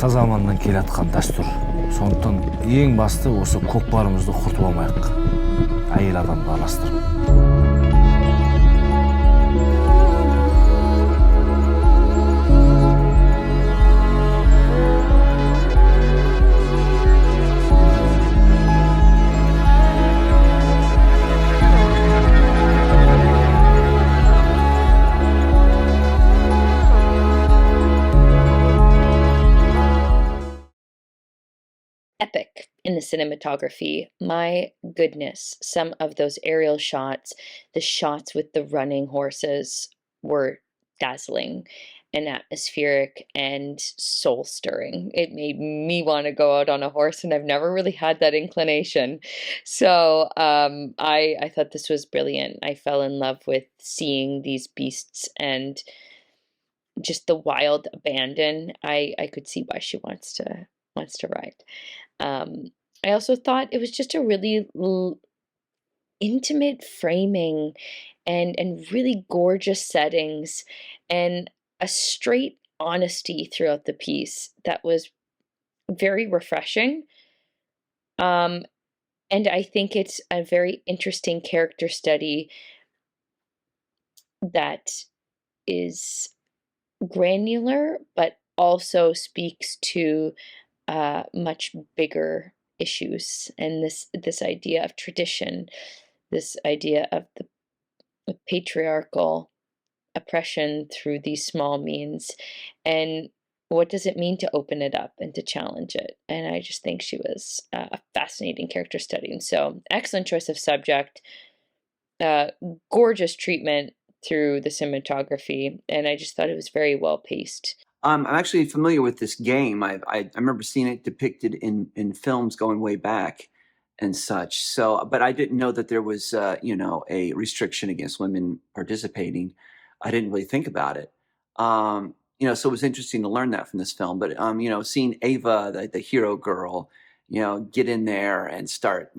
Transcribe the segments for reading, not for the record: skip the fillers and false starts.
ата замандан келатқан дәстүр. Сондықтан ең басты осы көкпарымызды құртып алмайық. Әйел адамды араластырып. Epic in the cinematography. My goodness, some of those aerial shots, the shots with the running horses were dazzling and atmospheric and soul-stirring. It made me want to go out on a horse, and I've never really had that inclination. So I thought this was brilliant. I fell in love with seeing these beasts and just the wild abandon. I could see why she wants to write. I also thought it was just a really intimate framing and really gorgeous settings and a straight honesty throughout the piece that was very refreshing. And I think it's a very interesting character study that is granular, but also speaks to much bigger issues, and this idea of tradition, this idea of the patriarchal oppression through these small means, and what does it mean to open it up and to challenge it. And I just think she was a fascinating character study. And so excellent choice of subject, gorgeous treatment through the cinematography, and I just thought it was very well paced. I'm actually familiar with this game. I remember seeing it depicted in films going way back and such. So, but I didn't know that there was, a restriction against women participating. I didn't really think about it. So it was interesting to learn that from this film. But, seeing Eva, the hero girl, get in there and start,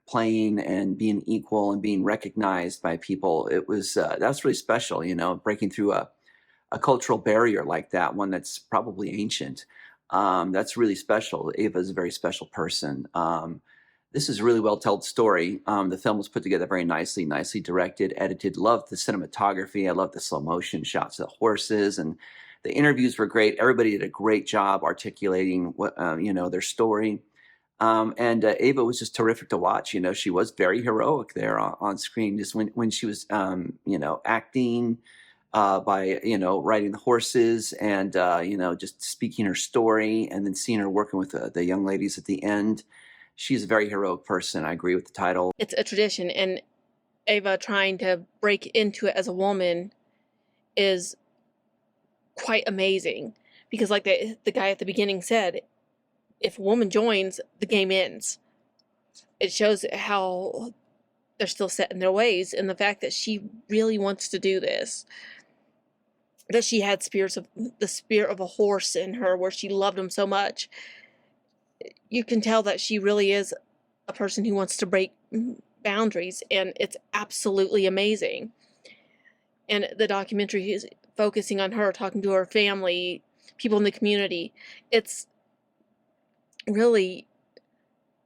playing and being equal and being recognized by people, it was, that's really special, breaking through a cultural barrier like that, one that's probably ancient. That's really special. Eva is a very special person. This is a really well-told story. The film was put together very nicely directed, edited. Loved the cinematography. I loved the slow motion shots of the horses, and the interviews were great. Everybody did a great job articulating what their story. And Eva was just terrific to watch. She was very heroic there on screen. Just when she was acting. By riding the horses and just speaking her story, and then seeing her working with the young ladies at the end. She's a very heroic person. I agree with the title. It's a tradition, and Eva trying to break into it as a woman is quite amazing, because like the guy at the beginning said, if a woman joins, the game ends. It shows how they're still set in their ways, and the fact that she really wants to do this, that she had the spirit of a horse in her, where she loved him so much. You can tell that she really is a person who wants to break boundaries, and it's absolutely amazing. And the documentary is focusing on her, talking to her family, people in the community. It's really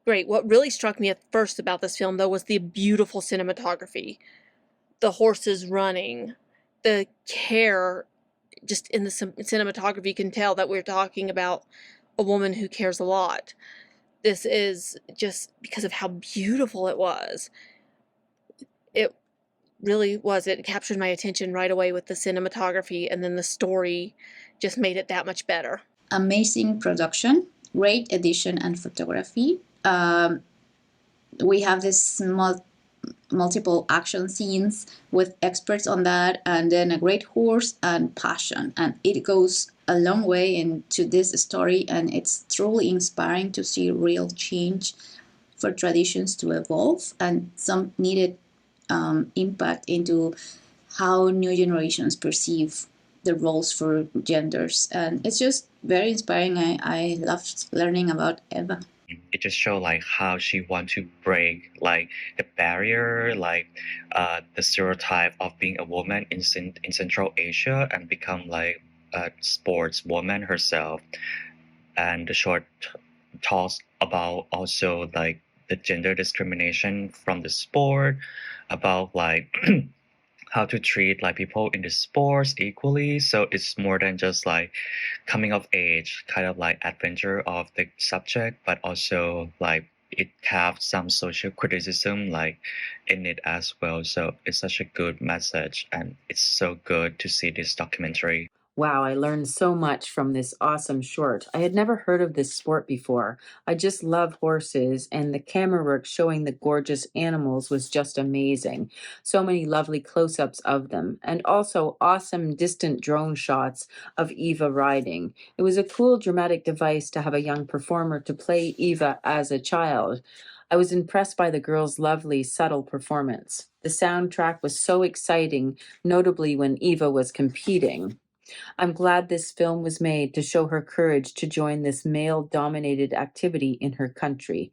great. What really struck me at first about this film, though, was the beautiful cinematography. The horses running, the care just in the cinematography. You can tell that we're talking about a woman who cares a lot. This is just because of how beautiful it was. It really was. It captured my attention right away with the cinematography, and then the story just made it that much better. Amazing production, great edition and photography. We have this multiple action scenes with experts on that, and then a great horse and passion, and it goes a long way into this story, and it's truly inspiring to see real change for traditions to evolve, and some needed impact into how new generations perceive the roles for genders, and it's just very inspiring. I loved learning about Eva. It just showed like how she wants to break like the barrier, like the stereotype of being a woman in Central Asia, and become like a sportswoman herself. and the short talks about also like the gender discrimination from the sport, about like how to treat like people in the sports equally. So it's more than just like coming of age kind of like adventure of the subject, but also like it have some social criticism like in it as well. So it's such a good message, and it's so good to see this documentary. Wow, I learned so much from this awesome short. I had never heard of this sport before. I just love horses, and the camera work showing the gorgeous animals was just amazing. So many lovely close ups of them, and also awesome distant drone shots of Eva riding. It was a cool dramatic device to have a young performer to play Eva as a child. I was impressed by the girl's lovely, subtle performance. The soundtrack was so exciting, notably when Eva was competing. I'm glad this film was made to show her courage to join this male dominated activity in her country.